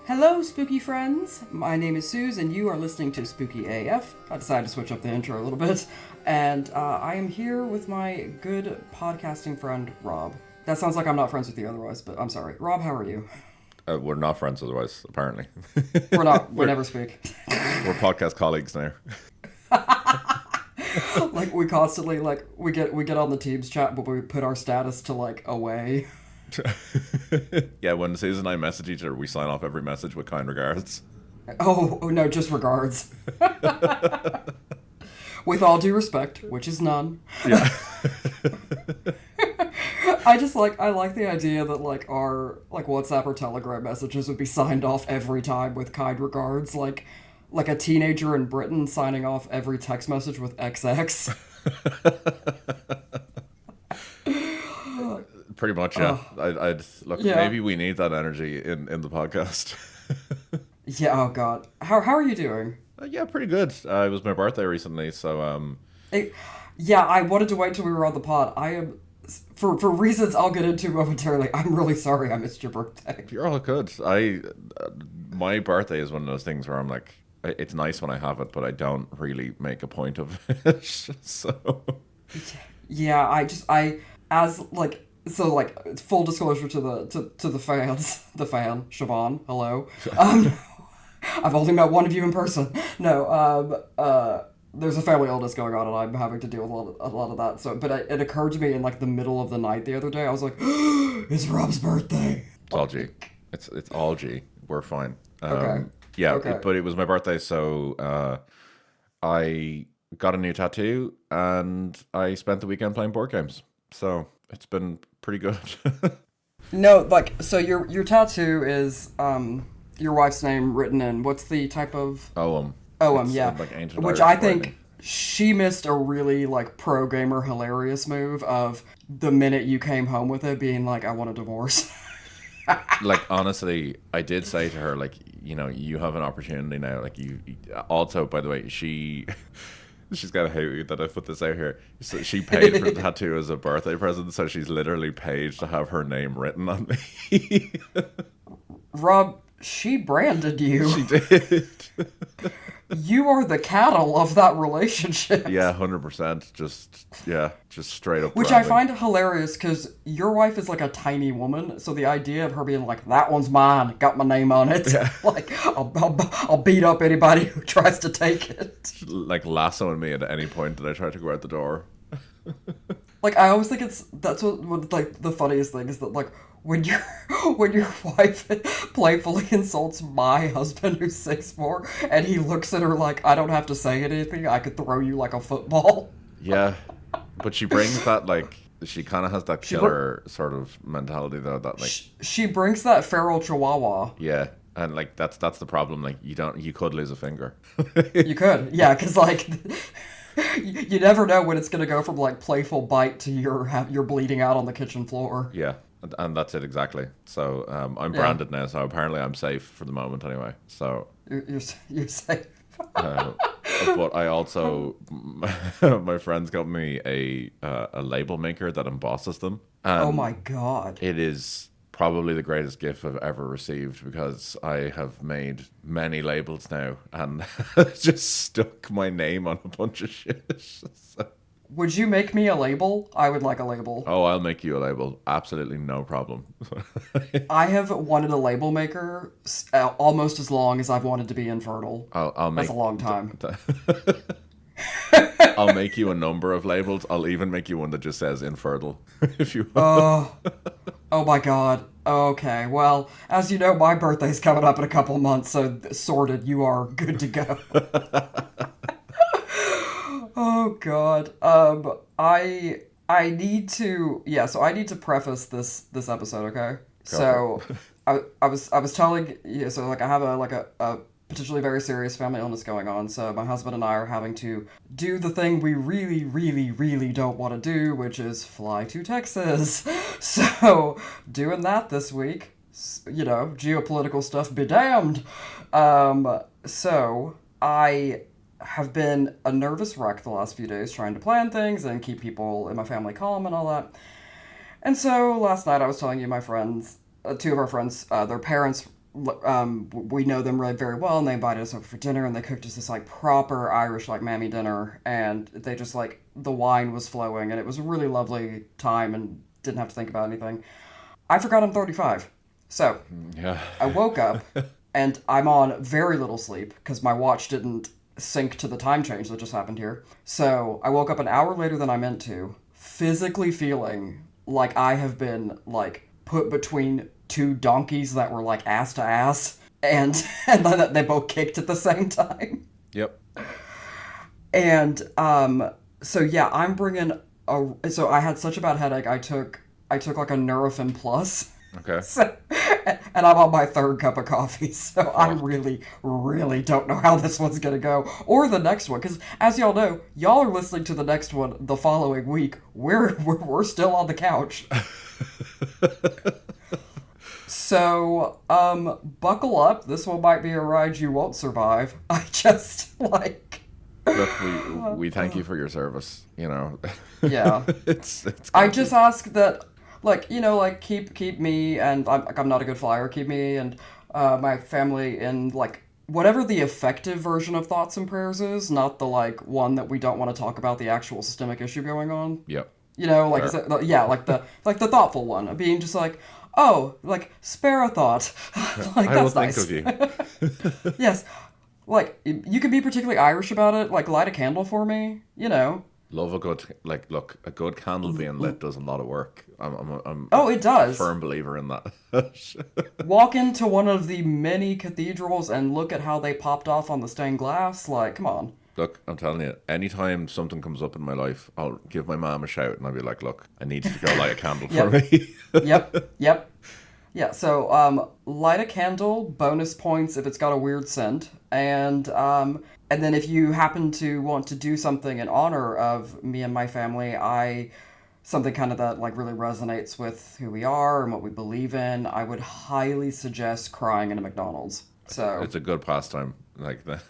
Hello, spooky friends. My name is Suz, and you are listening to Spooky AF. I decided to switch up the intro a little bit, and I am here with my good podcasting friend, Rob. That sounds like I'm not friends with you otherwise, but I'm sorry. Rob, how are you? We're not friends otherwise, apparently. We're not. We never speak. We're podcast colleagues now. Like, we constantly, like, we get on the Teams chat, but we put our status to, like, away. Yeah, when Susan and I message each other, we sign off every message with kind regards. Oh no, just regards. With all due respect, which is none. Yeah. I like the idea that, like, our, like, WhatsApp or Telegram messages would be signed off every time with kind regards, like a teenager in Britain signing off every text message with XX. Pretty much, yeah. I'd look. Yeah. Maybe we need that energy in the podcast. Yeah, oh god. How are you doing? Yeah, pretty good. It was my birthday recently, so Yeah, I wanted to wait till we were on the pod. I am, for reasons I'll get into momentarily, I'm really sorry I missed your birthday. you're all good. My birthday is one of those things where I'm like, it's nice when I have it, but I don't really make a point of it. So Yeah, full disclosure to the fans, the fan, Siobhan, hello. I've only met one of you in person. No, there's a family illness going on, and I'm having to deal with a lot of that. So, but it occurred to me in, like, the middle of the night the other day. I was like, it's Rob's birthday. it's all G. It's all G. We're fine. Okay. Yeah, Okay. but it was my birthday, so I got a new tattoo, and I spent the weekend playing board games. So it's been pretty good. No, like, so your tattoo is your wife's name written in, what's the type of Ogham. Ogham, It's, yeah. like ancient Which Irish I think writing. she missed a really, like, pro gamer hilarious move of the minute you came home with it being like, I want a divorce. Like, honestly, I did say to her, like, you have an opportunity now. Like, you also, by the way, she's gonna hate me that I put this out here. So she paid for the tattoo as a birthday present, so she's literally paid to have her name written on me. Rob, she branded you. She did. You are the cattle of that relationship. Yeah, 100%. Just straight up. Which I branding. find hilarious because your wife is, like, a tiny woman, so the idea of her being like, that one's mine, got my name on it. Yeah. Like, I'll beat up anybody who tries to take it. Like lassoing me at any point that I try to go out the door. Like, I always think that's what like, the funniest thing is that, like, when your wife playfully insults my husband who's 6'4", and he looks at her like, I don't have to say anything, I could throw you like a football. Yeah, but she brings that, like, she kind of has that She killer sort of mentality though. That, like, She brings that feral chihuahua. yeah, and like that's the problem. Like, you could lose a finger. You could, yeah, because, like, you never know when it's gonna go from, like, playful bite to you're bleeding out on the kitchen floor. Yeah, and that's it exactly. So I'm Yeah. branded now, so apparently I'm safe for the moment anyway. So, You're safe. but I also my friends got me a label maker that embosses them. And Oh my god. it is probably the greatest gift I've ever received because I have made many labels now and just stuck my name on a bunch of shit. So, Would you make me a label? I would like a label. oh, I'll make you a label. Absolutely no problem. I have wanted a label maker almost as long as I've wanted to be infertile. I'll make That's a long time. I'll make you a number of labels. I'll even make you one that just says infertile, if you want. Oh my god. Okay, well, as you know, my birthday's coming up in a couple months, so sorted, you are good to go. Oh god. I need to, so I need to preface this episode, okay? So I was telling you, so, like, I have a potentially very serious family illness going on, so my husband and I are having to do the thing we really, really, really don't want to do, which is fly to Texas. So, doing that this week, geopolitical stuff be damned. So, I have been a nervous wreck the last few days trying to plan things and keep people in my family calm and all that. And so last night I was telling you my friends, two of our friends, their parents we know them really very well, and they invited us over for dinner, and they cooked us this like proper Irish like mammy dinner, and they just like the wine was flowing, and it was a really lovely time, and didn't have to think about anything. I forgot I'm 35, so Yeah. I woke up, and I'm on very little sleep because my watch didn't sync to the time change that just happened here. So I woke up an hour later than I meant to, physically feeling like I have been like put between two donkeys that were like ass to ass, and then they both kicked at the same time. Yep. And so yeah, I'm bringing so I had such a bad headache. I took like a Nurofen Plus. Okay. So, and I'm on my third cup of coffee, so I really, really don't know how this one's gonna go, or the next one, because as y'all know, y'all are listening to the next one the following week. We're still on the couch. So, buckle up. This one might be a ride you won't survive. I just like. Look, we thank you for your service. You know. Yeah. it's. I just ask that. Like, you know, like, keep me, and I'm not a good flyer, keep me and my family in, like, whatever the effective version of thoughts and prayers is, not the, like, one that we don't want to talk about the actual systemic issue going on. Yep. You know, like, like the thoughtful one, of being just like, oh, like, spare a thought. Like, I will that's nice. think of you. Yes. Like, you can be particularly Irish about it, like, light a candle for me, you know. Love a good look. A good candle being lit does a lot of work. I'm Oh, it does. a firm believer in that. Walk into one of the many cathedrals and look at how they popped off on the stained glass. Like, come on. Look, I'm telling you, anytime something comes up in my life, I'll give my mom a shout and I'll be like, look, I need you to go light a candle for me. Yep. Yeah, so light a candle, bonus points if it's got a weird scent, and then if you happen to want to do something in honor of me and my family, something kind of that like really resonates with who we are and what we believe in, I would highly suggest crying in a McDonald's. So It's a good pastime, like that.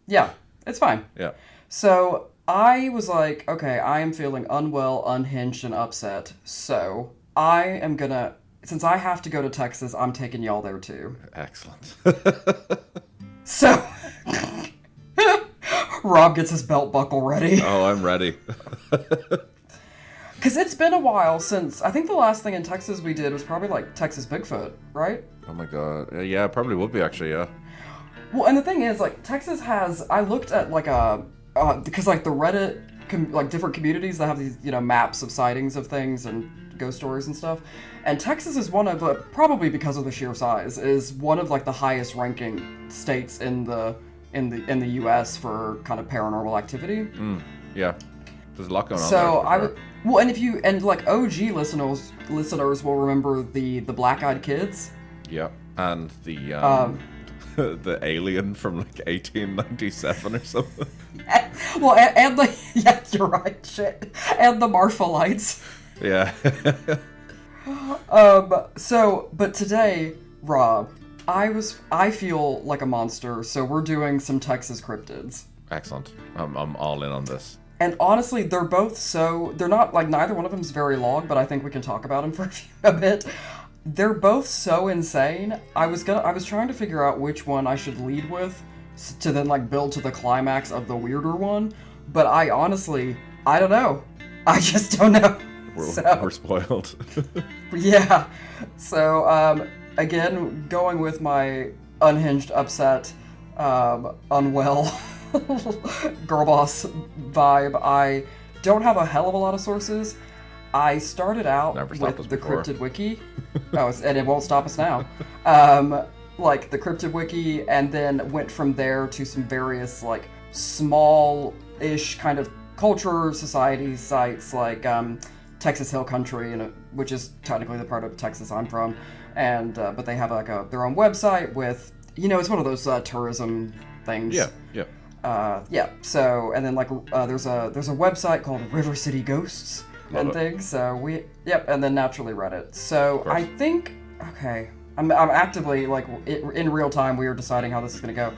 Yeah, it's fine. Yeah. So I was like, okay, I am feeling unwell, unhinged, and upset, so I am gonna. Since I have to go to Texas, I'm taking y'all there too. Excellent. So, Rob gets his belt buckle ready. Oh, I'm ready. Because it's been a while since, I think the last thing in Texas we did was probably like Texas Bigfoot, right? Oh my god. Yeah, it probably would be actually, yeah. Well, and the thing is, like, Texas has, I looked at like because like the Reddit, like different communities that have these, you know, maps of sightings of things and ghost stories and stuff. And Texas is one of, probably because of the sheer size, is one of like the highest ranking states in the U.S. for kind of paranormal activity. Yeah, there's a lot going on. So and like OG listeners will remember the Black-Eyed Kids. Yeah, and the the alien from like 1897 or something. Well, and the yeah, you're right, shit, and the Marfa-lights. Yeah. But today, Rob, I feel like a monster, so we're doing some Texas cryptids. Excellent. I'm all in on this. And honestly, they're not, like, neither one of them's very long, but I think we can talk about them for a bit. They're both so insane. I was trying to figure out which one I should lead with to then, like, build to the climax of the weirder one, but I don't know. I just don't know. We're spoiled. Yeah. So, again, going with my unhinged, upset, unwell girl boss vibe, I don't have a hell of a lot of sources. I started out with the Cryptid Wiki. And it won't stop us now. Like the Cryptid Wiki, and then went from there to some various, like, small-ish kind of culture society sites, like, Texas Hill Country, which is technically the part of Texas I'm from, and but they have like their own website with, you know, it's one of those tourism things. Yeah. So, and then like there's a website called River City Ghosts and things. So and then naturally Reddit. So I think I'm actively, like, in real time we are deciding how this is gonna go.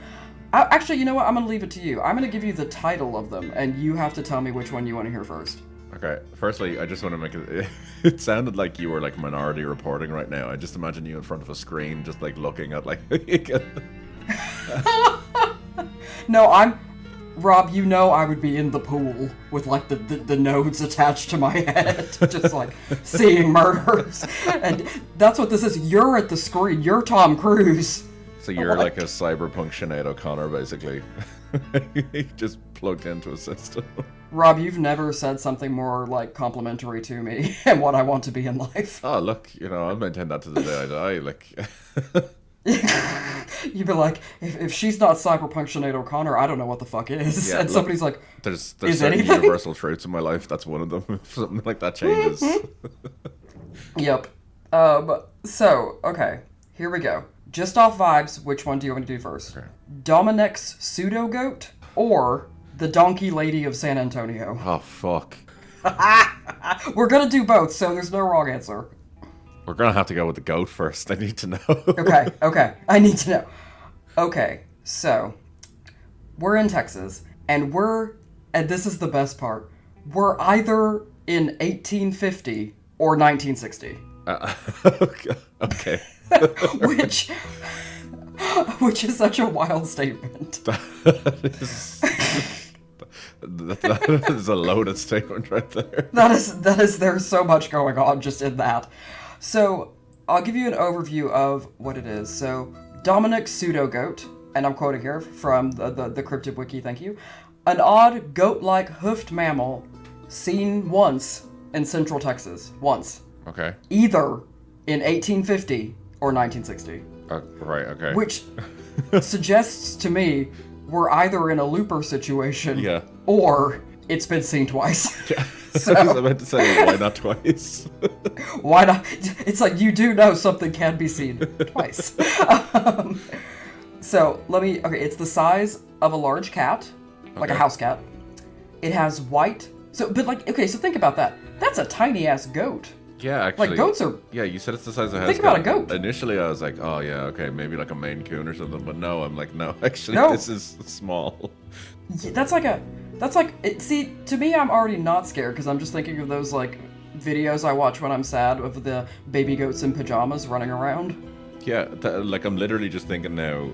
Actually, you know what? I'm gonna leave it to you. I'm gonna give you the title of them, and you have to tell me which one you want to hear first. Okay, firstly, I just want to make it. It sounded like you were like Minority Reporting right now. I just imagine you in front of a screen, just like looking at like. No, I'm Rob. You know I would be in the pool with like the nodes attached to my head, just like seeing murders, and that's what this is. You're at the screen. You're Tom Cruise. So you're like a cyberpunk Sinead O'Connor, basically. Just plugged into a system. Rob, you've never said something more like complimentary to me and what I want to be in life. Oh, look, I'll maintain that to the day I die. Like, you'd be like, if she's not cyberpunk Sinead O'Connor, I don't know what the fuck is. yeah, And look, somebody's like, there's is certain anything? universal truths in my life. That's one of them. If something like that changes. Yep. So, okay, here we go. Just off vibes, which one do you want to do first? Okay. Dominic's pseudo-goat or the donkey lady of San Antonio? Oh, fuck. We're gonna do both, so there's no wrong answer. We're going to have to go with the goat first. I need to know. Okay, I need to know. Okay, so, we're in Texas, and this is the best part, we're either in 1850 or 1960. Okay. which is such a wild statement. That is a loaded statement right there. That is there's so much going on just in that. So I'll give you an overview of what it is. So Dominic's pseudo-goat, and I'm quoting here from the Cryptid Wiki, thank you. An odd goat-like hoofed mammal seen once in central Texas. Once. Okay. Either in 1850 or 1960. Right, okay. Which suggests to me we're either in a looper situation or it's been seen twice. So, I was about to say, why not twice? Why not? It's like you do know something can be seen twice. So it's the size of a large cat, like a house cat. It has white, so think about that. That's a tiny ass goat. Yeah, actually. Like goats are. Yeah, you said it's the size of a house. Think about a goat. Initially, I was like, oh yeah, okay, maybe like a Maine Coon or something. But no, I'm like, no, actually, this is small. See, to me, I'm already not scared because I'm just thinking of those like videos I watch when I'm sad of the baby goats in pajamas running around. Yeah, I'm literally just thinking now.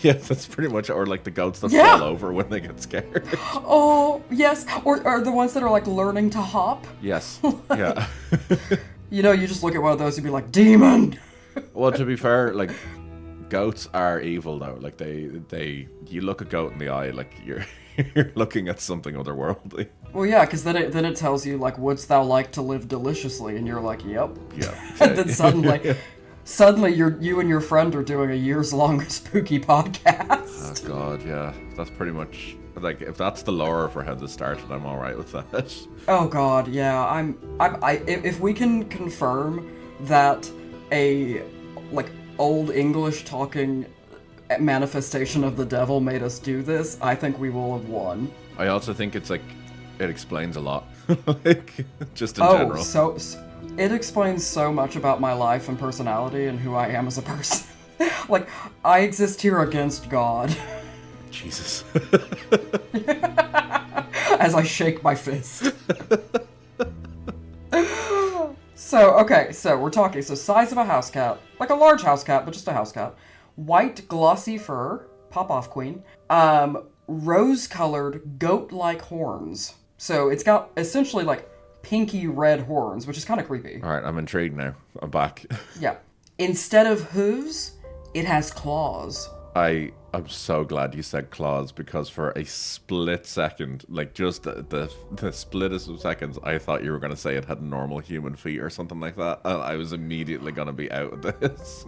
That's pretty much, or like the goats that fall over when they get scared. Oh, yes. Or the ones that are like learning to hop. Yes. Yeah. You just look at one of those and be like, demon! Well, to be fair, like, goats are evil though. Like you look a goat in the eye, like you're looking at something otherworldly. Well, yeah, because then it tells you like, wouldst thou like to live deliciously? And you're like, yep. Yeah. And then suddenly you and your friend are doing a years-long spooky podcast. Oh god, yeah. That's pretty much, like, if that's the lore for how this started, I'm alright with that. Oh god, yeah. If we can confirm that a like old English talking manifestation of the devil made us do this, I think we will have won. I also think it's like, it explains a lot. Like, just in general. So it explains so much about my life and personality and who I am as a person. Like, I exist here against God. Jesus. As I shake my fist. So we're talking, size of a house cat, like a large house cat, but just a house cat. White glossy fur, pop-off queen. Rose-colored goat-like horns. So it's got essentially like pinky red horns, which is kind of creepy. Alright, I'm intrigued now. I'm back. Yeah. Instead of hooves, it has claws. I'm so glad you said claws, because for a split second, like just the splittest of seconds, I thought you were going to say it had normal human feet or something like that. I was immediately going to be out of this.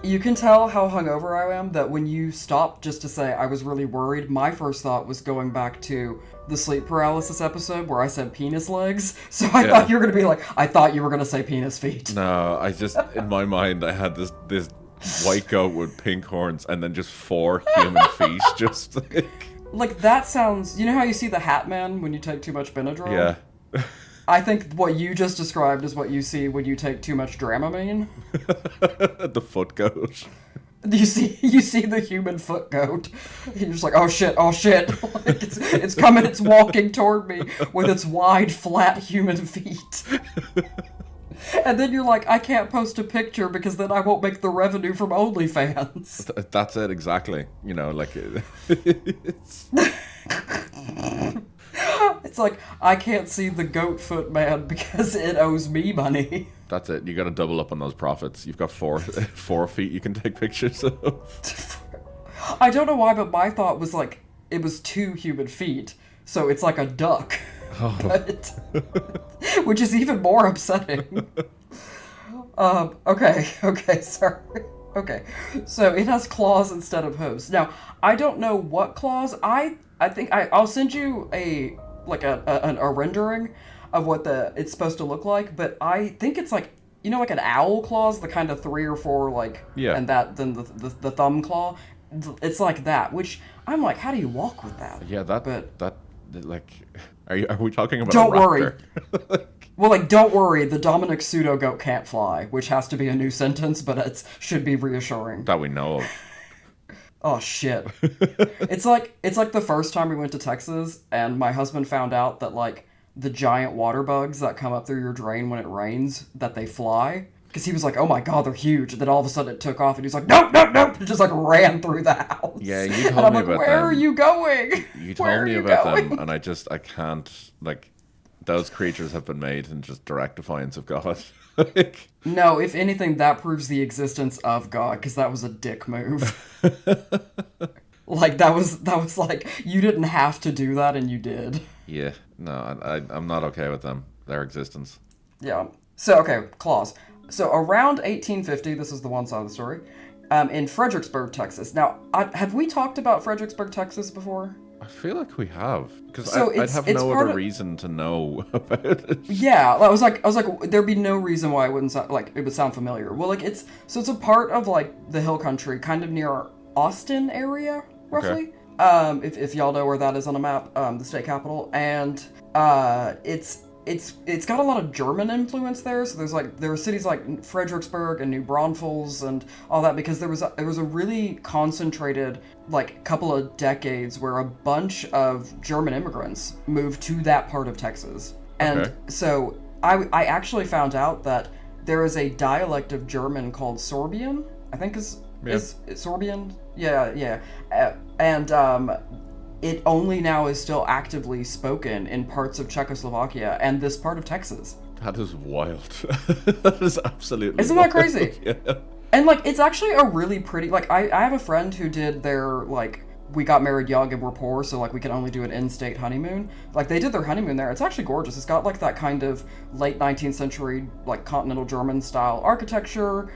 You can tell how hungover I am, that when you stopped just to say I was really worried, my first thought was going back to the sleep paralysis episode where I said penis legs. So I thought you were going to be like, I thought you were going to say penis feet. No, I just, in my mind, I had this white goat with pink horns and then just 4 human feet, just like that sounds, you know how you see the Hat Man when you take too much Benadryl? Yeah. I think what you just described is what you see when you take too much Dramamine. The foot goat. You see the human foot goat. You're just like, oh shit. Like it's coming. It's walking toward me with its wide, flat human feet. And then you're like, I can't post a picture because then I won't make the revenue from OnlyFans. That's it, exactly. You know, like, it's... It's like, I can't see the goat foot man because it owes me money. That's it. You got to double up on those profits. You've got 4 feet you can take pictures of. I don't know why, but my thought was like, it was 2 human feet. So it's like a duck. Oh. But, which is even more upsetting. Okay, sorry. Okay, so it has claws instead of hooves. Now, I don't know what claws. I think I'll send you a rendering of what it's supposed to look like, but I think it's like, you know, like an owl claws, the kind of 3 or 4 like, yeah, and then the thumb claw. It's like that, which I'm like, how do you walk with that? Yeah, that like, are we talking about? Don't a worry. raptor? Well, like, don't worry, the Dominic pseudo goat can't fly, which has to be a new sentence, but it should be reassuring. That we know of. Oh shit. It's like the first time we went to Texas and my husband found out that like the giant water bugs that come up through your drain when it rains, that they fly. Because he was like, oh my god, they're huge. And then all of a sudden it took off and he's like, nope. It just like ran through the house. Yeah, you told me about them. Where are you going? You told me about them, and I can't, like, those creatures have been made in just direct defiance of God. No, if anything, that proves the existence of God, because that was a dick move. Like, that was like, you didn't have to do that, and you did. Yeah, no, I'm not okay with them, their existence. Yeah. So, okay, claws. So, around 1850, this is the one side of the story, in Fredericksburg, Texas. Now, have we talked about Fredericksburg, Texas before? I feel like we have, because So I'd have no other reason to know about it. Yeah, I was like, there'd be no reason why it wouldn't it would sound familiar. Well, like it's a part of like the hill country, kind of near Austin area, roughly. Okay. If y'all know where that is on a map, the state capital, and it's got a lot of German influence there. So there are cities like Fredericksburg and New Braunfels and all that, because there was a really concentrated like couple of decades where a bunch of German immigrants moved to that part of Texas. And so I actually found out that there is a dialect of German called Sorbian. I think is Sorbian. Yeah. And it only now is still actively spoken in parts of Czechoslovakia and this part of Texas. That is wild. That is absolutely Isn't wild. that crazy? Yeah. And, like, it's actually a really pretty... Like, I have a friend who did their, like... We got married young and we're poor, so, like, we can only do an in-state honeymoon. Like, they did their honeymoon there. It's actually gorgeous. It's got, like, that kind of late 19th century, like, continental German-style architecture.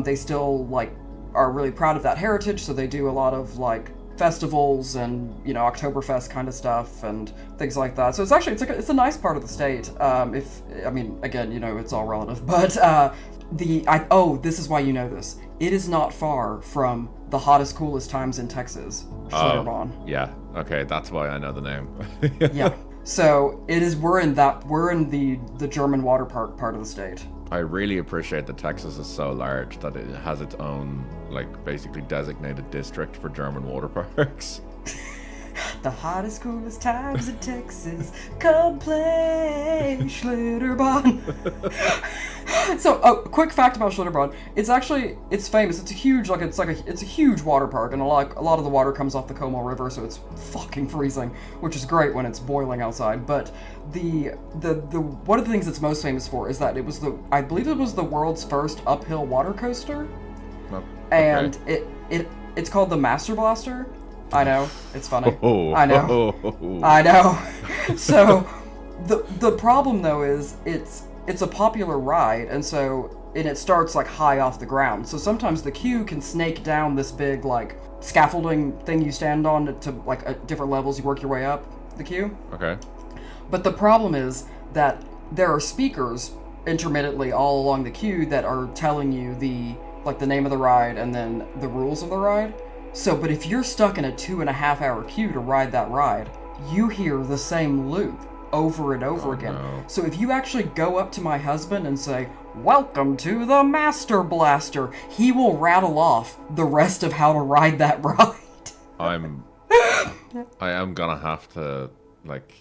They still, like, are really proud of that heritage, so they do a lot of, like... festivals and, you know, Oktoberfest kind of stuff and things like that. So it's a nice part of the state. Again, you know, it's all relative, but this is why you know this. It is not far from the hottest, coolest times in Texas, Schlitterbahn. Yeah. Okay, that's why I know the name. Yeah. So we're in the German water park part of the state. I really appreciate that Texas is so large that it has its own, like, basically designated district for German water parks. The hottest, coolest times in Texas. Come play Schlitterbahn. So, a quick fact about Schlitterbahn. It's famous. It's a huge, it's a huge water park, and a lot of the water comes off the Como River, so it's fucking freezing, which is great when it's boiling outside. But the one of the things it's most famous for is that I believe it was the world's first uphill water coaster. Oh, okay. And it's called the Master Blaster. I know, it's funny. I know. So the problem though is it's a popular ride, and it starts like high off the ground. So sometimes the queue can snake down this big like scaffolding thing you stand on to like at different levels. You work your way up the queue. Okay. But the problem is that there are speakers intermittently all along the queue that are telling you the name of the ride and then the rules of the ride. So, but if you're stuck in a 2.5 hour queue to ride that ride, you hear the same loop over and over again. No. So if you actually go up to my husband and say, "Welcome to the Master Blaster," he will rattle off the rest of how to ride that ride. I am gonna have to, like...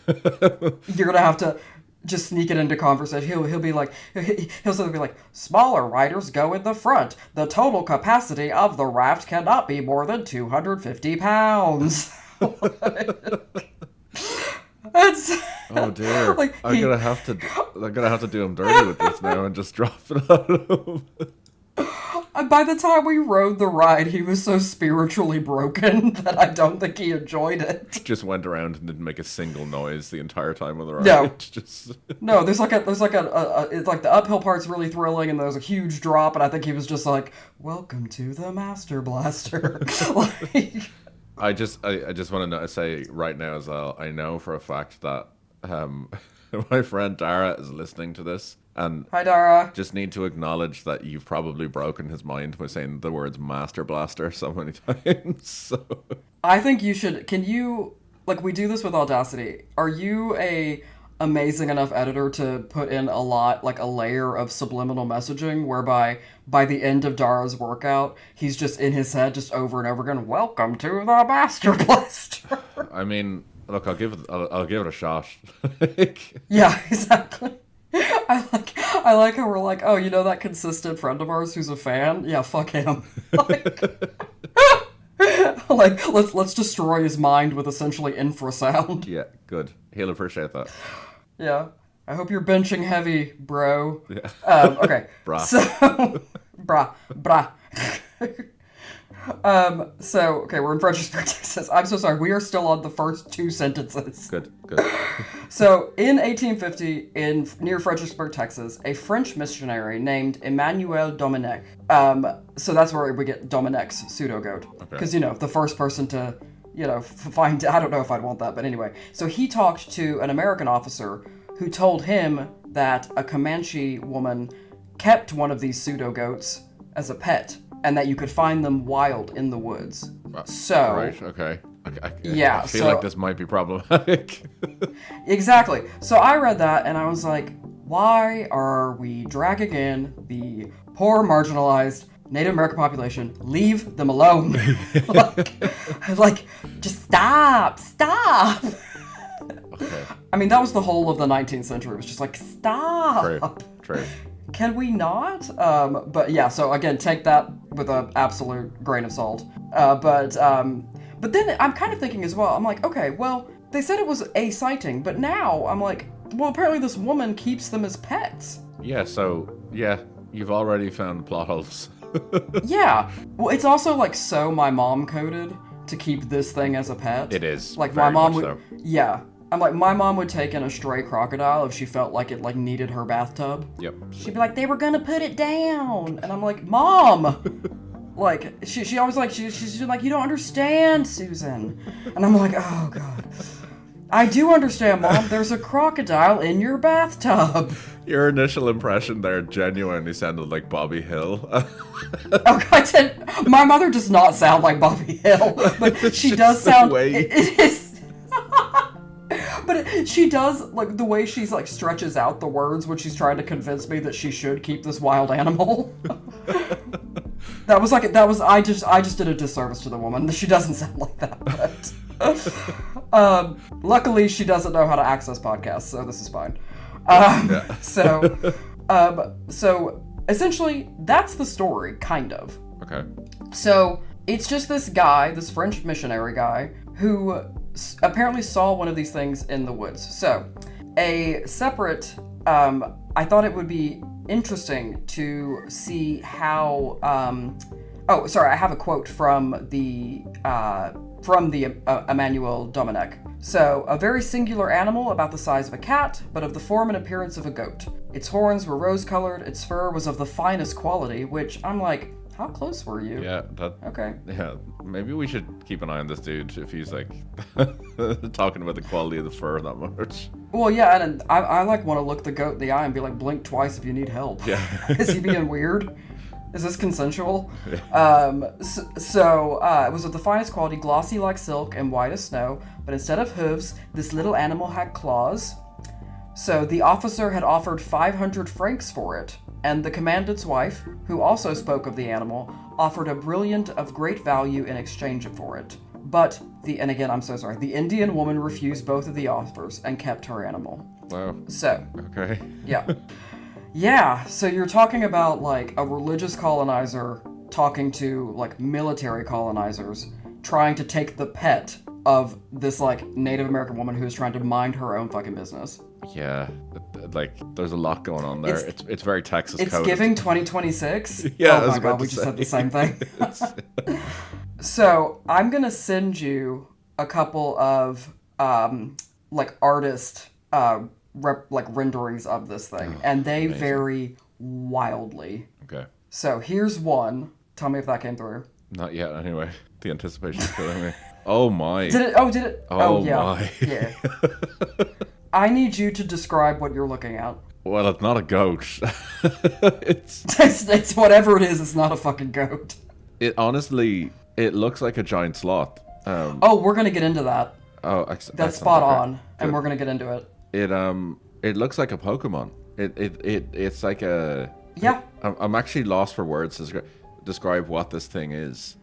You're gonna have to just sneak it into conversation. He'll be like, he'll sort of be like, "Smaller riders go in the front. The total capacity of the raft cannot be more than 250 pounds." It's, oh dear! like, I'm gonna have to do him dirty with this now and just drop it on him. By the time we rode the ride, he was so spiritually broken that I don't think he enjoyed it. Just went around and didn't make a single noise the entire time on the ride. No. Just... No, it's like the uphill part's really thrilling, and there's a huge drop, and I think he was just like, "Welcome to the Master Blaster." Like, I just want to say right now as well, I know for a fact that my friend Dara is listening to this, and hi, Dara. just need to acknowledge that you've probably broken his mind by saying the words Master Blaster so many times. So. I think you should. Can you, like, we do this with Audacity. Are you a amazing enough editor to put in a layer of subliminal messaging whereby by the end of Dara's workout, he's just in his head just over and over again, "Welcome to the Master Blaster." I mean, look, I'll give it a shot. Yeah, exactly. I like how we're like, "Oh, you know that consistent friend of ours who's a fan? Yeah, fuck him." Like, let's destroy his mind with essentially infrasound. Yeah, good. He'll appreciate that. Yeah. I hope you're benching heavy, bro. Yeah. Okay. Brah. So, brah. Okay, we're in Fredericksburg, Texas. I'm so sorry. We are still on the first two sentences. Good. So, in 1850, near Fredericksburg, Texas, a French missionary named Emmanuel Dominic. So that's where we get Dominic's pseudo-goat. Because, the first person to, find... I don't know if I'd want that, but anyway. So he talked to an American officer who told him that a Comanche woman kept one of these pseudo-goats as a pet, and that you could find them wild in the woods. So... Right, okay. Yeah, I feel like this might be problematic. Exactly. So I read that, and I was like, why are we dragging in the poor, marginalized Native American population? Leave them alone. like, just stop. Okay. I mean, that was the whole of the 19th century. It was just like, stop. True. Can we not? But yeah, so again, take that with an absolute grain of salt. But then I'm kind of thinking as well, I'm like, okay, well, they said it was a sighting, but now I'm like, well, apparently this woman keeps them as pets. Yeah, you've already found plot holes. Yeah. Well, it's also like so my mom coded to keep this thing as a pet. It is. Like very my mom much would. so. Yeah. I'm like, my mom would take in a stray crocodile if she felt like it needed her bathtub. Yep. She'd be like, "They were gonna put it down," and I'm like, "Mom." Like, she always like, she's like, "You don't understand, Susan." And I'm like, "Oh, God. I do understand, Mom. There's a crocodile in your bathtub." Your initial impression there genuinely sounded like Bobby Hill. Okay, my mother does not sound like Bobby Hill, but she does sound... It is... But she does, like, the way she's, like, stretches out the words when she's trying to convince me that she should keep this wild animal. I just did a disservice to the woman. She doesn't sound like that, but... luckily, she doesn't know how to access podcasts, so this is fine. So, essentially, that's the story, kind of. Okay. So, it's just this guy, this French missionary guy, who apparently saw one of these things in the woods. So, a separate, I thought it would be interesting to see how, I have a quote from the Emmanuel Dominic. So, a very singular animal about the size of a cat, but of the form and appearance of a goat. Its horns were rose-colored, its fur was of the finest quality, which I'm like, how close were you? Yeah, Okay. Yeah, maybe we should keep an eye on this dude if he's like talking about the quality of the fur that much. Well, yeah, and I like want to look the goat in the eye and be like, blink twice if you need help. Yeah. Is he being weird? Is this consensual? It was of the finest quality, glossy like silk and white as snow, but instead of hooves, this little animal had claws. So the officer had offered 500 francs for it, and the commandant's wife, who also spoke of the animal, offered a brilliant of great value in exchange for it. But, and again, I'm so sorry, the Indian woman refused both of the offers and kept her animal. Wow. So. Okay. Yeah. Yeah, so you're talking about, like, a religious colonizer talking to, like, military colonizers, trying to take the pet of this, like, Native American woman who's trying to mind her own fucking business. Yeah, like, there's a lot going on there. It's very Texas coded. It's giving 2026. Yeah, oh my god, we just said the same thing. So, I'm gonna send you a couple of, like, artist, renderings of this thing, and they amazing. Vary wildly. Okay. So, here's one. Tell me if that came through. Not yet, anyway. The anticipation is killing me. Oh my. Did it? Oh yeah. my. Yeah. I need you to describe what you're looking at. Well, it's not a goat. It's whatever it is, it's not a fucking goat. It honestly, it looks like a giant sloth. We're gonna get into that. Oh, that's spot on, and we're gonna get into it. It looks like a Pokemon. It's like a... Yeah. I'm actually lost for words to describe what this thing is.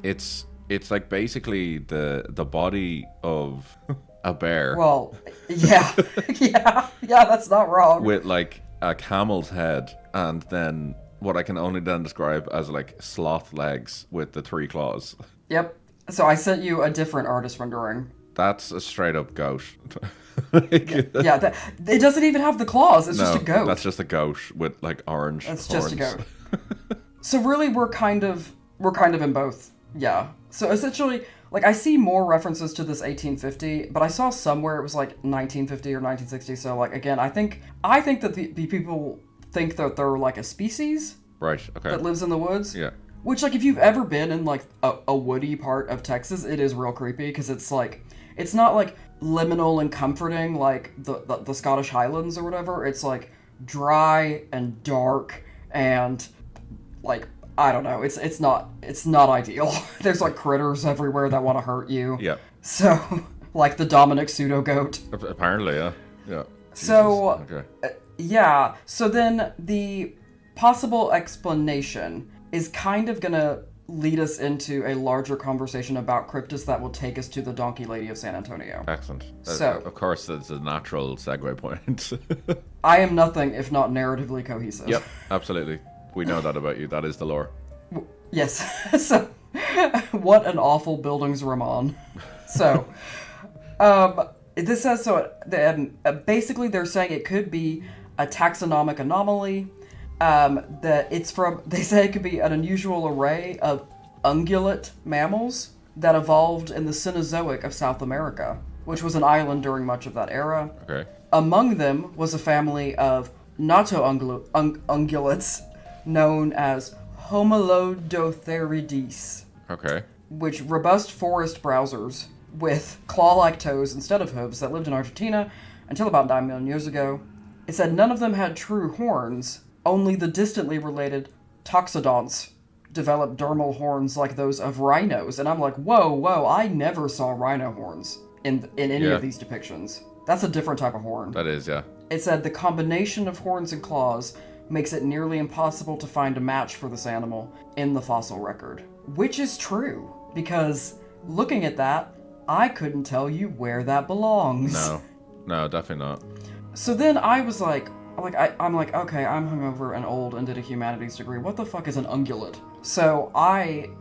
It's like basically the body of a bear. Well, yeah. yeah, that's not wrong. With like a camel's head, and then what I can only then describe as like sloth legs with the 3 claws. Yep. So I sent you a different artist rendering. That's a straight up goat. Yeah, it doesn't even have the claws. It's just a goat. That's just a goat with like orange horns. Just a goat. So really, we're kind of in both. Yeah. So essentially, like, I see more references to this 1850, but I saw somewhere it was like 1950 or 1960. So like, again, I think that the people think that they're like a species. Right. Okay. That lives in the woods. Yeah. Which, like, if you've ever been in like a woody part of Texas, it is real creepy because it's like, it's not like liminal and comforting like the Scottish Highlands or whatever. It's like dry and dark and like, I don't know. It's not ideal. There's like critters everywhere that want to hurt you. Yeah. So like the Dominic pseudo goat. Apparently, yeah. Yeah. So okay. Yeah. So then the possible explanation is kind of gonna lead us into a larger conversation about cryptids that will take us to the Donkey Lady of San Antonio. Excellent. So, of course, that's a natural segue point. I am nothing if not narratively cohesive. Yep, absolutely. We know that about you. That is the lore. Yes. So, what an awful buildings Ramon. So, this says so. Basically, they're saying it could be a taxonomic anomaly. That it's from, they say it could be an unusual array of ungulate mammals that evolved in the Cenozoic of South America, which was an island during much of that era. Okay. Among them was a family of ungulates known as Homolodotherides. Okay. Which robust forest browsers with claw-like toes instead of hooves that lived in Argentina until about 9 million years ago. It said none of them had true horns. Only the distantly related toxodonts developed dermal horns like those of rhinos. And I'm like, whoa, I never saw rhino horns in any of these depictions. That's a different type of horn. That is, yeah. It said the combination of horns and claws makes it nearly impossible to find a match for this animal in the fossil record. Which is true, because looking at that, I couldn't tell you where that belongs. No, definitely not. So then I was like, I'm like, okay, I'm hungover and old and did a humanities degree. What the fuck is an ungulate? So I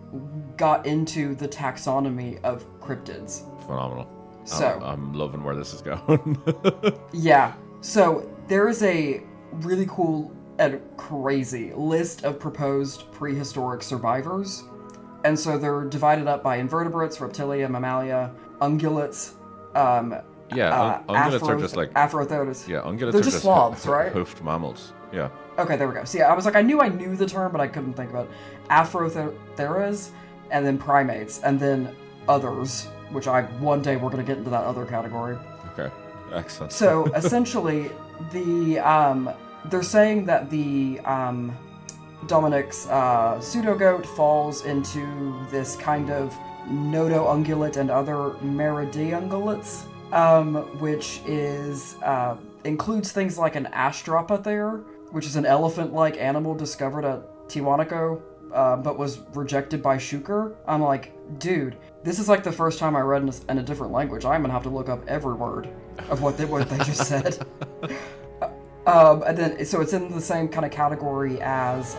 got into the taxonomy of cryptids. Phenomenal. So I'm loving where this is going. Yeah. So there is a really cool and crazy list of proposed prehistoric survivors. And so they're divided up by invertebrates, reptilia, mammalia, ungulates, ungulates are just like Afrotheris. Yeah, ungulates They're are just sloths, right? Hoofed mammals. Yeah. Okay, there we go. So yeah, I was like, I knew the term, but I couldn't think of it. Afrotheras, and then primates, and then others, which one day we're gonna get into that other category. Okay, excellent. So essentially, they're saying that the Dominic's pseudo-goat falls into this kind of nodo-ungulate and other meridiungulates, which is includes things like an Astropathere, which is an elephant-like animal discovered at Tiwanaku, but was rejected by Shuker. I'm like, dude, this is like the first time I read in a different language. I'm gonna have to look up every word of what they just said. And then, so it's in the same kind of category as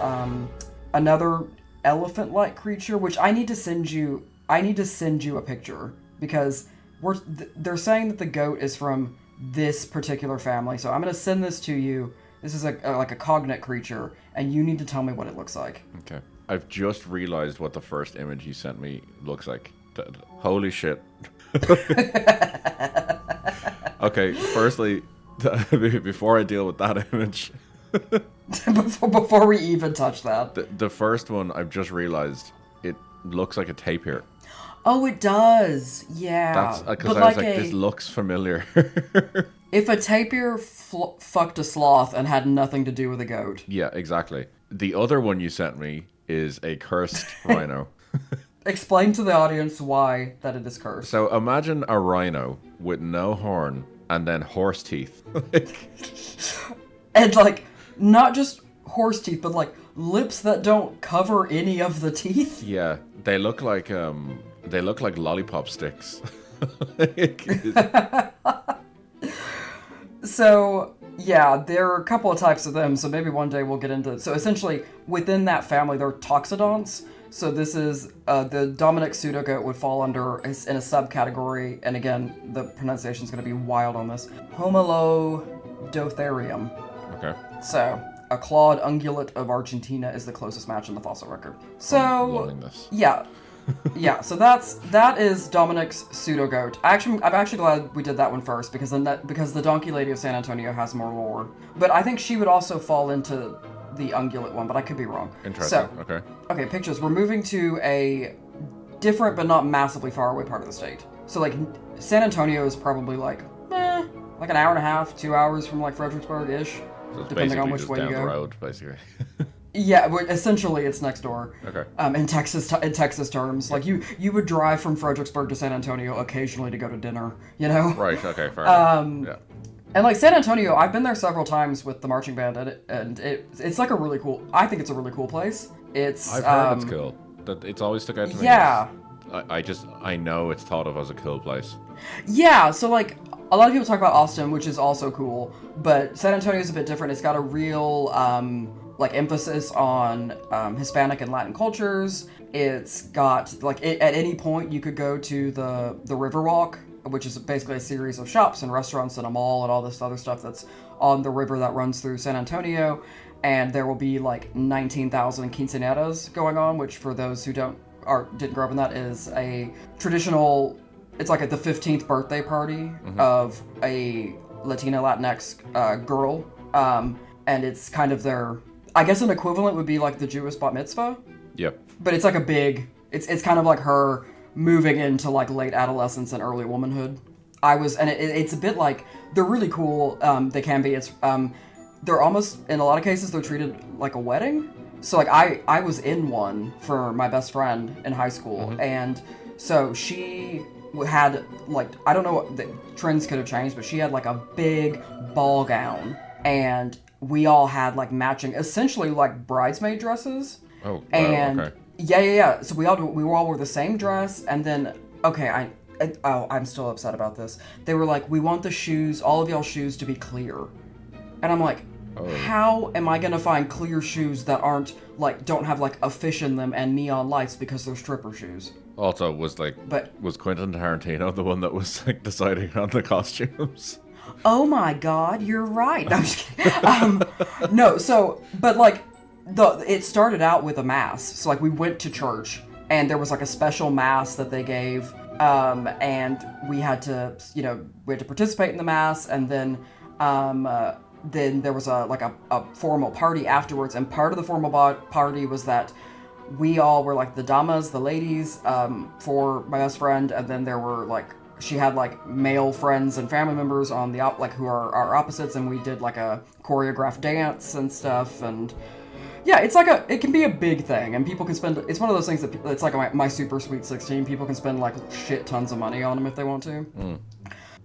another elephant-like creature, which I need to send you a picture, because they're saying that the goat is from this particular family. So I'm gonna send this to you. This is like a cognate creature, and you need to tell me what it looks like. Okay. I've just realized what the first image you sent me looks like. Holy shit. Okay, firstly, before I deal with that image... before we even touch that. The first one, I've just realized, it looks like a tapir. Oh, it does. Yeah. That's because I was like, this looks familiar. If a tapir fucked a sloth and had nothing to do with a goat. Yeah, exactly. The other one you sent me is a cursed rhino. Explain to the audience why that it is cursed. So imagine a rhino with no horn and then horse teeth. And like, not just horse teeth, but like lips that don't cover any of the teeth. Yeah, they look like lollipop sticks. So, yeah, there are a couple of types of them, so maybe one day we'll get into... So essentially, within that family, there are toxodonts. So this is, the Dominic pseudogoat would fall under, in a subcategory, and again, the pronunciation's going to be wild on this, Homolodotherium. Okay. So, a clawed ungulate of Argentina is the closest match in the fossil record. So, I'm loving this. Yeah. Yeah, so that is Dominic's pseudo-goat. I'm actually glad we did that one first, because the Donkey Lady of San Antonio has more lore. But I think she would also fall into the ungulate one, but I could be wrong. Interesting, so, okay, pictures. We're moving to a different but not massively far away part of the state. So, like, San Antonio is probably like an hour and a half, 2 hours from, like, Fredericksburg-ish, so depending on which way you go. Down the road, basically. Yeah, but essentially it's next door. Okay. In Texas terms, like you would drive from Fredericksburg to San Antonio occasionally to go to dinner, you know? Right. Okay. Fair enough. Yeah. And like San Antonio, I've been there several times with the marching band, and it's like a really cool. I think it's a really cool place. I've heard it's cool. That it's always stuck out to me. Yeah. I know it's thought of as a cool place. Yeah. So like a lot of people talk about Austin, which is also cool, but San Antonio is a bit different. It's got a real like emphasis on Hispanic and Latin cultures. It's got like at any point you could go to the Riverwalk, which is basically a series of shops and restaurants and a mall and all this other stuff that's on the river that runs through San Antonio. And there will be like 19,000 quinceañeras going on, which for those who didn't grow up in that is a traditional. It's like the 15th birthday party of a Latina Latinx girl, and it's kind of their. I guess an equivalent would be like the Jewish bat mitzvah. Yep. But it's like a big. It's kind of like her moving into like late adolescence and early womanhood. It's a bit like they're really cool. They can be. They're almost in a lot of cases they're treated like a wedding. So like I was in one for my best friend in high school, and so she had like I don't know what the trends could have changed, but she had like a big ball gown and. We all had like matching, essentially like bridesmaid dresses. Oh, wow, and okay. Yeah. So we all wore the same dress, and then I'm still upset about this. They were like, we want the shoes, all of y'all shoes, to be clear, and I'm like, how am I gonna find clear shoes that aren't like don't have like a fish in them and neon lights because they're stripper shoes? Also, was Quentin Tarantino the one that was like deciding on the costumes? Oh my God, you're right. No, I'm just kidding. No, so, but like, it started out with a mass. So like, we went to church, and there was like a special mass that they gave, and we had to participate in the mass, and then there was a formal party afterwards, and part of the formal party was that we all were like the damas, the ladies, for my best friend, and then there were like. She had like male friends and family members on who are our opposites, and we did like a choreographed dance and stuff, and Yeah, it can be a big thing, and people can spend. It's one of those things that it's like my Super Sweet 16. People can spend like shit tons of money on them if they want to.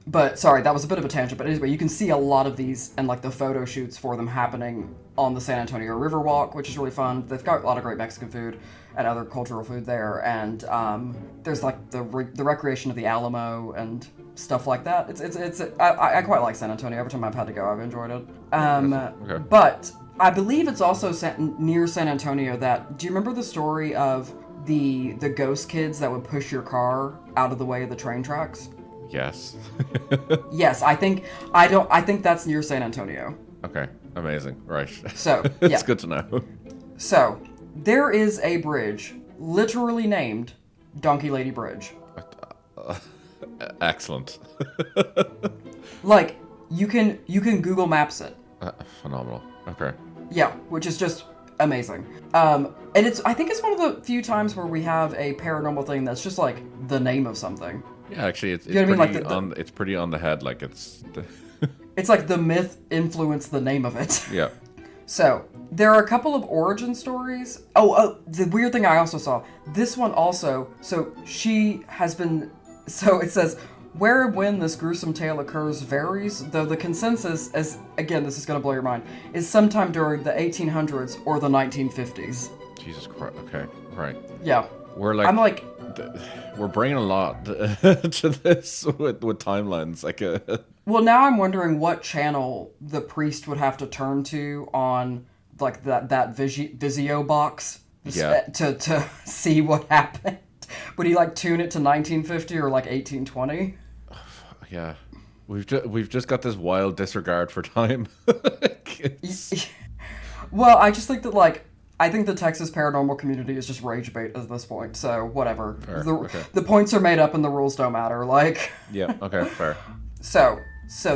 But sorry, that was a bit of a tangent. But anyway, you can see a lot of these and like the photo shoots for them happening on the San Antonio Riverwalk, which is really fun. They've got a lot of great Mexican food and other cultural food there, and there's like the recreation of the Alamo and stuff like that. I quite like San Antonio. Every time I've had to go, I've enjoyed it. Okay. But I believe it's also near San Antonio that. Do you remember the story of the ghost kids that would push your car out of the way of the train tracks? Yes. Yes, I think that's near San Antonio. Okay, amazing. Right. So, it's yeah. good to know. So, there is a bridge literally named Donkey Lady Bridge. Excellent. Like, you can Google Maps it. Phenomenal. Okay. Yeah, which is just amazing. And I think it's one of the few times where we have a paranormal thing that's just like the name of something. Yeah, actually, it's You know what I mean? pretty Like it's pretty on the head. Like it's. It's like the myth influenced the name of it. Yeah. So, there are a couple of origin stories. Oh, the weird thing I also saw. This one also, so she has been, so it says, where and when this gruesome tale occurs varies, though the consensus, as again, this is going to blow your mind, is sometime during the 1800s or the 1950s. Jesus Christ. Okay. Right. Yeah. I'm like, we're bringing a lot to this with timelines. Like Well, now I'm wondering what channel the priest would have to turn to on like that Vizio box to see what happened. Would he like tune it to 1950 or like 1820? Yeah, we've just got this wild disregard for time. Well, I just think that like I think the Texas paranormal community is just rage bait at this point. So whatever. Fair, okay. The points are made up and the rules don't matter. Like. Yeah. Okay. Fair. So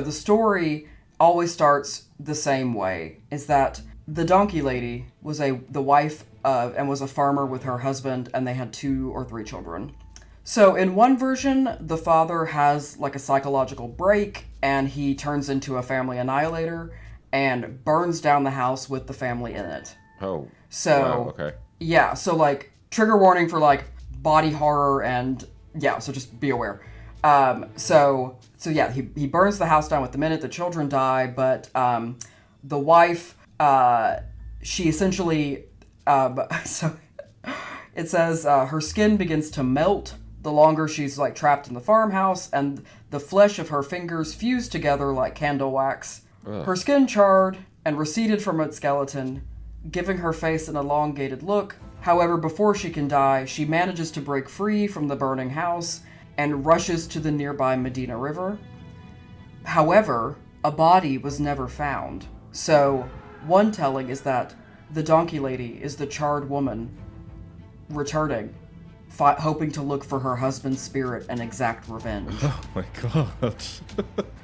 the story always starts the same way. Is that the donkey lady was the wife of and was a farmer with her husband, and they had 2 or 3 children. So in one version, the father has like a psychological break, and he turns into a family annihilator and burns down the house with the family in it. Oh. So, wow, okay. Yeah, so like trigger warning for like body horror and yeah, so just be aware. So yeah, he burns the house down with the minute the children die, but the wife, she essentially, so it says her skin begins to melt the longer she's like trapped in the farmhouse, and the flesh of her fingers fused together like candle wax. Ugh. Her skin charred and receded from its skeleton, giving her face an elongated look. However, before she can die, she manages to break free from the burning house and rushes to the nearby Medina River. However, a body was never found. So, one telling is that the donkey lady is the charred woman returning, hoping to look for her husband's spirit and exact revenge. Oh my god.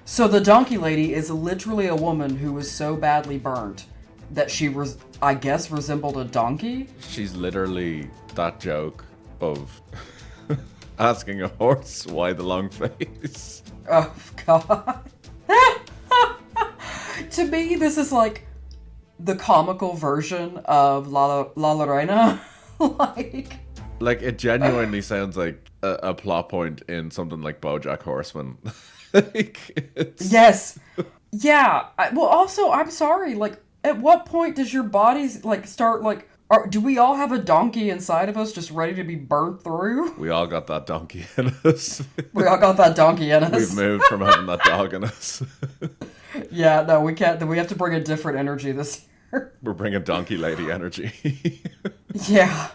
So the donkey lady is literally a woman who was so badly burnt that she, I guess, resembled a donkey? She's literally that joke of asking a horse why the long face. Oh, God. To me, this is like the comical version of La La Reina. Like, it genuinely sounds like a plot point in something like BoJack Horseman. Yes. Yeah. Well, also, I'm sorry, like, at what point does your body, like, start, like, do we all have a donkey inside of us just ready to be burnt through? We all got that donkey in us. We all got that donkey in us. We've moved from having that dog in us. Yeah, no, we can't. We have to bring a different energy this year. We're bringing donkey lady energy. Yeah.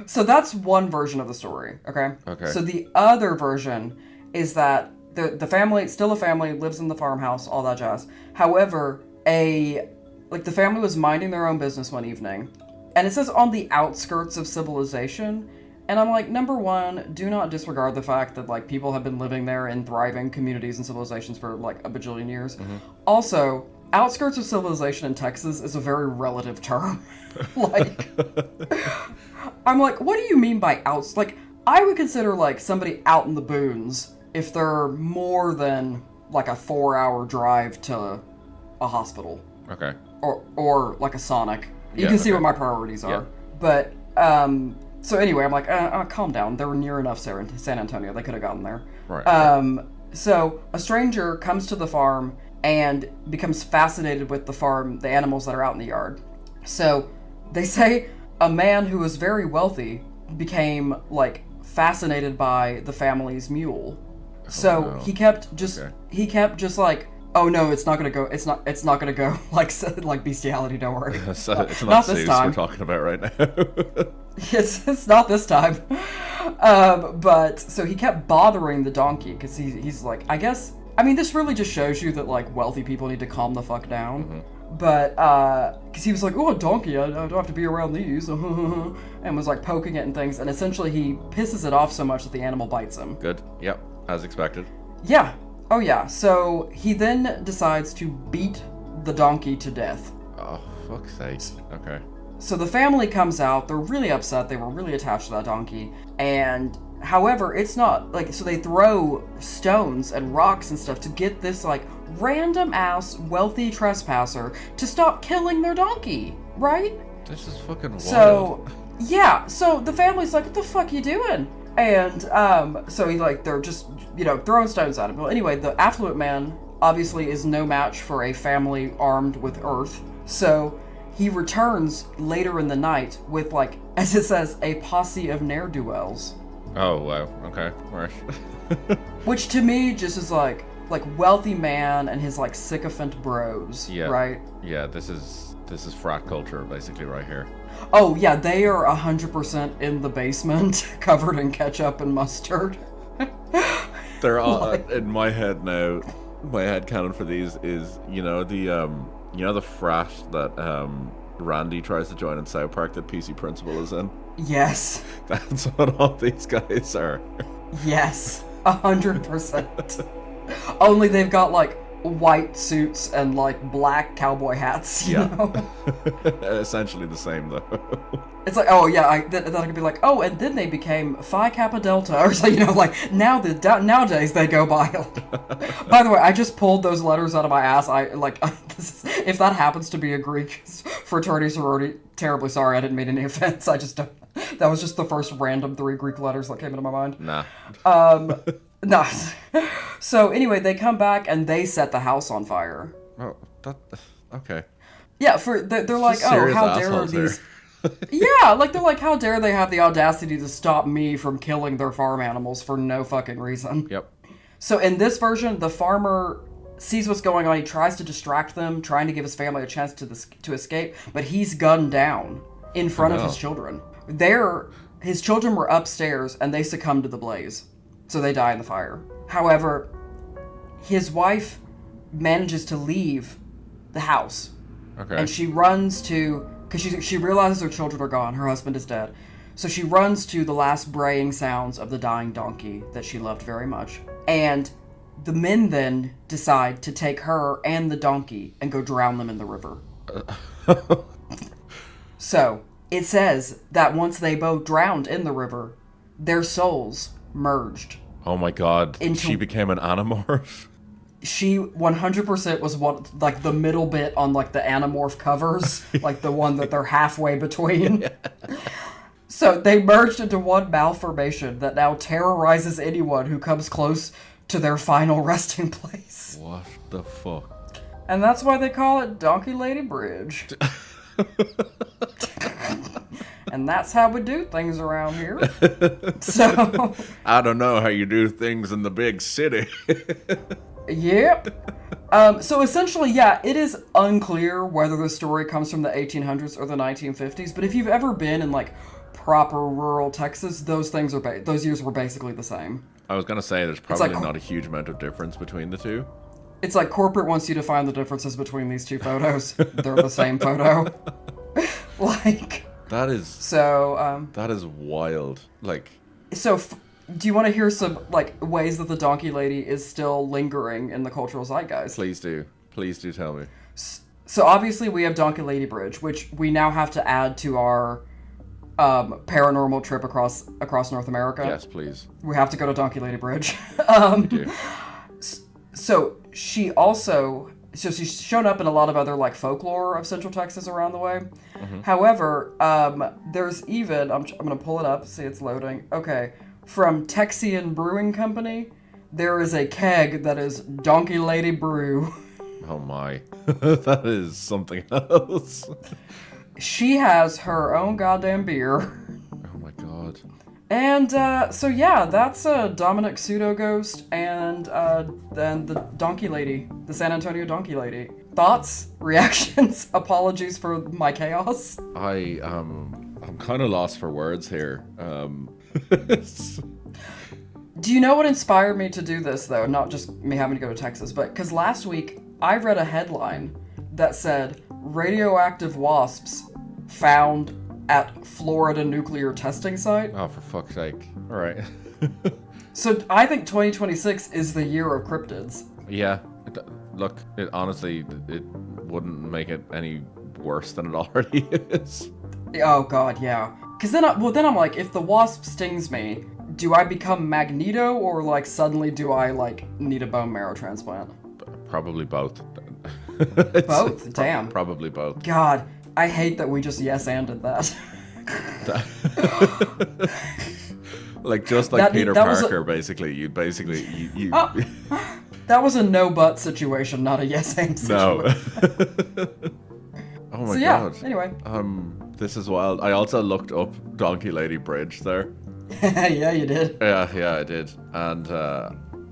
So that's one version of the story, okay? Okay. So the other version is that the family, still a family, lives in the farmhouse, all that jazz. However, the family was minding their own business one evening, and it says on the outskirts of civilization, and I'm like, number one, do not disregard the fact that, like, people have been living there in thriving communities and civilizations for, like, a bajillion years. Mm-hmm. Also, outskirts of civilization in Texas is a very relative term. Like, I'm like, what do you mean by outs? Like, I would consider, like, somebody out in the boons if they're more than, like, a 4-hour drive to a hospital. Okay. Or like a Sonic. You can see what my priorities are. But, so anyway, I'm like, calm down. They were near enough San Antonio. They could have gotten there. Right. So a stranger comes to the farm and becomes fascinated with the animals that are out in the yard. So they say a man who was very wealthy became, like, fascinated by the family's mule. So he kept just like, oh no, it's not gonna go like bestiality. Don't worry. So it's not this time. we're talking about right now. It's not this time. But so he kept bothering the donkey because he's like, I guess. I mean, this really just shows you that, like, wealthy people need to calm the fuck down. Mm-hmm. But because he was like, oh, a donkey, I don't have to be around these, and was like poking it and things, and essentially he pisses it off so much that the animal bites him. Good. Yep. As expected. Yeah. Oh, yeah. So he then decides to beat the donkey to death. Oh, fuck's sake. Okay. So the family comes out. They're really upset. They were really attached to that donkey. And, however, it's not, like, so they throw stones and rocks and stuff to get this, like, random-ass wealthy trespasser to stop killing their donkey, right? This is fucking wild. So, yeah. So the family's like, what the fuck you doing? And so they're just, throwing stones at him. Well, anyway, the affluent man obviously is no match for a family armed with earth. So he returns later in the night with, like, as it says, a posse of ne'er-do-wells. Oh, wow. Okay. All right. Which to me just is like wealthy man and his, like, sycophant bros, right? Yeah, this is frat culture basically right here. Oh, yeah, they are 100% in the basement, covered in ketchup and mustard. They're all, in my head now, my head canon for these is, the frat that Randy tries to join in South Park that PC Principal is in? Yes. That's what all these guys are. Yes, 100%. Only they've got, like, white suits and, like, black cowboy hats, you know? Essentially the same, though. It's like, oh, yeah, then I could be like, oh, and then they became Phi Kappa Delta, or so, like, nowadays they go by. By the way, I just pulled those letters out of my ass. If that happens to be a Greek fraternity sorority, terribly sorry, I didn't mean any offense. I just don't. That was just the first random 3 Greek letters that came into my mind. Nah. No. So anyway, they come back and they set the house on fire. Oh, okay. Yeah, they're like, oh, how dare these... Yeah, like, they're like, how dare they have the audacity to stop me from killing their farm animals for no fucking reason. Yep. So in this version, the farmer sees what's going on. He tries to distract them, trying to give his family a chance to escape, but he's gunned down in front of his children. His children were upstairs, and they succumbed to the blaze. So they die in the fire. However, his wife manages to leave the house. Okay. And she runs to... Because she realizes her children are gone. Her husband is dead. So she runs to the last braying sounds of the dying donkey that she loved very much. And the men then decide to take her and the donkey and go drown them in the river. So, it says that once they both drowned in the river, their souls merged. Oh my god. She became an animorph? She 100% was the middle bit on, like, the Animorph covers, like the one that they're halfway between. So they merged into one malformation that now terrorizes anyone who comes close to their final resting place. What the fuck? And that's why they call it Donkey Lady Bridge. And that's how we do things around here. So I don't know how you do things in the big city. Yep. So essentially, yeah, it is unclear whether the story comes from the 1800s or the 1950s, but if you've ever been in, like, proper rural Texas, those years were basically the same. I was going to say, there's probably not a huge amount of difference between the two. It's like corporate wants you to find the differences between these two photos. They're the same photo. Like... That is... So, that is wild. Like... So... Do you want to hear some, like, ways that the Donkey Lady is still lingering in the cultural zeitgeist? Please do. Please do tell me. So obviously we have Donkey Lady Bridge, which we now have to add to our paranormal trip across North America. Yes, please. We have to go to Donkey Lady Bridge. We do. So she also so she's shown up in a lot of other like folklore of Central Texas around the way. However, there's even I'm gonna pull it up. See, it's loading. Okay, from Texian Brewing Company, there is a keg that is Donkey Lady Brew. Oh my, that is something else. She has her own goddamn beer. Oh my god. And so yeah, that's Dominic Pseudo Ghost and the Donkey Lady, the San Antonio Donkey Lady. Thoughts, reactions, apologies for my chaos. I'm kind of lost for words here. Do you know what inspired me to do this though? Not just me having to go to Texas, but because last week I read a headline that said radioactive wasps found at Florida nuclear testing site. Oh, for fuck's sake! All right. So I think 2026 is the year of cryptids. Yeah. Look, honestly, it wouldn't make it any worse than it already is. Oh god, yeah. Because then I'm like, if the wasp stings me, do I become Magneto, or like suddenly do I like need a bone marrow transplant? Probably both. Both? Damn. Probably both. God, I hate that we just yes-anded that. Like just like Peter Parker, basically. You That was a no-but situation, not a yes-and situation. No. Oh my god. Anyway. This is wild. I also looked up Donkey Lady Bridge there. Yeah, you did. Yeah, I did. And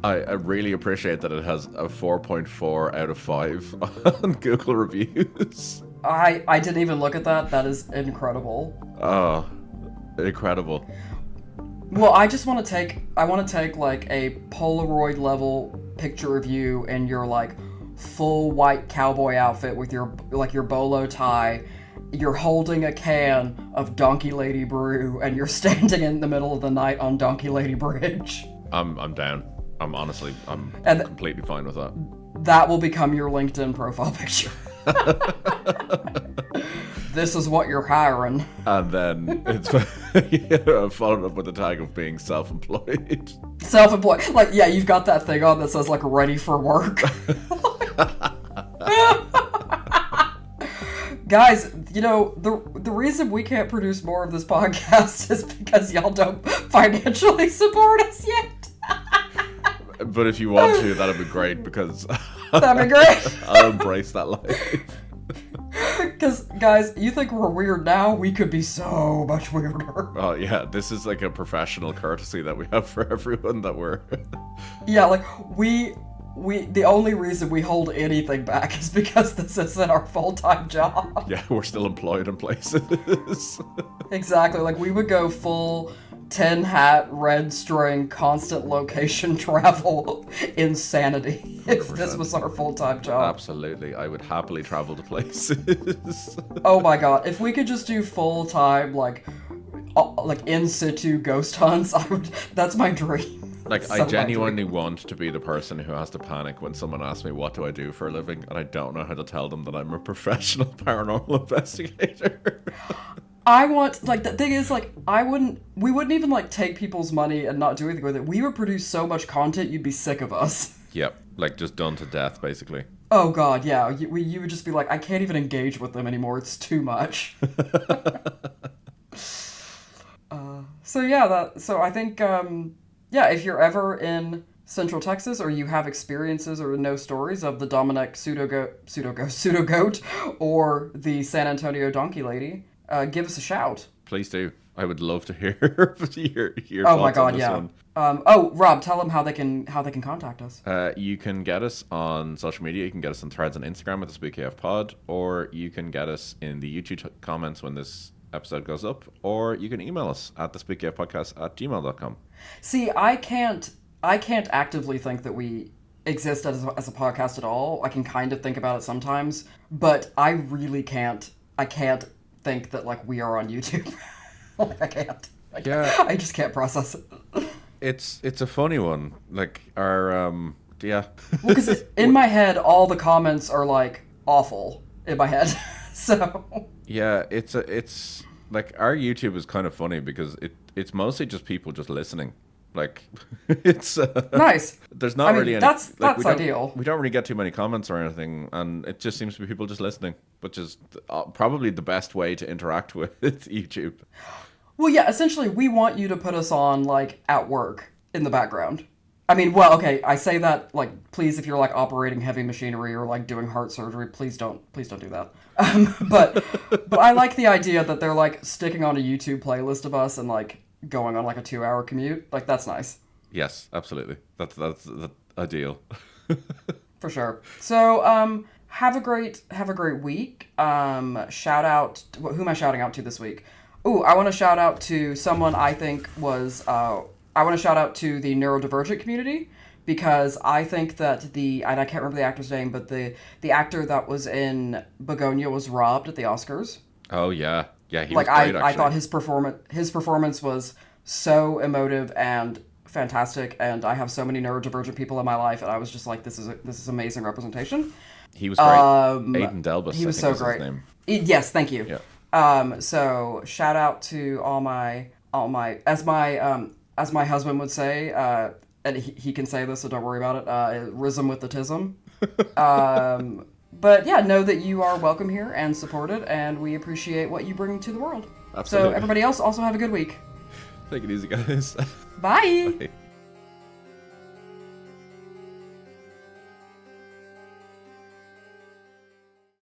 I really appreciate that it has a 4.4 out of 5 on Google reviews. I didn't even look at that. That is incredible. Oh, incredible. Well, I want to take like a Polaroid level picture of you in your like full white cowboy outfit with your bolo tie. You're holding a can of Donkey Lady Brew and you're standing in the middle of the night on Donkey Lady Bridge. I'm down. I'm completely fine with that. That will become your LinkedIn profile picture. This is what you're hiring. And then it's followed up with the tag of being self-employed. Self-employed. Like, yeah, you've got that thing on that says, like, ready for work. Guys, you know, the reason we can't produce more of this podcast is because y'all don't financially support us yet. But if you want to, that'd be great, because that'd be great. I'll embrace that life. Because, guys, you think we're weird now? We could be so much weirder. Oh, yeah. This is like a professional courtesy that we have for everyone that we're... Yeah, like, the only reason we hold anything back is because this isn't our full-time job. Yeah, we're still employed in places. Exactly. Like, we would go full 10 hat, red string, constant location travel insanity if 100%. This was our full-time job. Absolutely. I would happily travel to places. Oh my god. If we could just do full-time, like in situ ghost hunts, that's my dream. Like, so I genuinely want to be the person who has to panic when someone asks me what do I do for a living, and I don't know how to tell them that I'm a professional paranormal investigator. I want, like, the thing is, like, we wouldn't even, like, take people's money and not do anything with it. We would produce so much content, you'd be sick of us. Yep, like, just done to death, basically. Oh, God, yeah. You would just be like, I can't even engage with them anymore. It's too much. So I think, if you're ever in Central Texas, or you have experiences or know stories of the Dominic Pseudo-Goat, or the San Antonio Donkey Lady, give us a shout. Please do. I would love to hear your oh thoughts my god, on this yeah. one. Rob, tell them how they can contact us. You can get us on social media. You can get us on Threads and Instagram at the SpookyF Pod, or you can get us in the YouTube comments when this episode goes up, or you can email us at thespookyfpodcast@gmail.com. See, I can't actively think that we exist as a podcast at all. I can kind of think about it sometimes, but I really can't. I can't think that, like, we are on YouTube. Like, I can't. I just can't process it. It's a funny one. Like, our yeah. Well, because in my head, all the comments are like awful in my head. So yeah, it's like, our YouTube is kind of funny because it's mostly just people just listening. Like, it's Nice. there's not I mean, really any. that's We don't, ideal. we don't really get too many comments or anything, and it just seems to be people just listening, which is probably the best way to interact with YouTube. Well, yeah, essentially, we want you to put us on, like, at work in the background. I mean, well, okay, I say that, like, please, if you're, like, operating heavy machinery or, like, doing heart surgery, please don't do that. But I like the idea that they're, like, sticking on a YouTube playlist of us and, like, going on, like, a 2-hour commute. Like, that's nice. Yes, absolutely. That's ideal. For sure. So, have a great week. Shout out. Who am I shouting out to this week? Ooh, I want to shout out to someone I think was. I want to shout out to the neurodivergent community because I think that and I can't remember the actor's name, but the actor that was in Begonia was robbed at the Oscars. Oh yeah, yeah. He Like was great, I thought actually. his performance was so emotive and fantastic, and I have so many neurodivergent people in my life, and I was just like, this is amazing representation. He was great. Aiden Delbus. He was I so think was great. his name. Yes, thank you. Yeah. So shout out to all my as my husband would say, and he can say this, so don't worry about it. Rism with the tism. But yeah, know that you are welcome here and supported, and we appreciate what you bring to the world. Absolutely. So everybody else also have a good week. Take it easy, guys. Bye. Bye.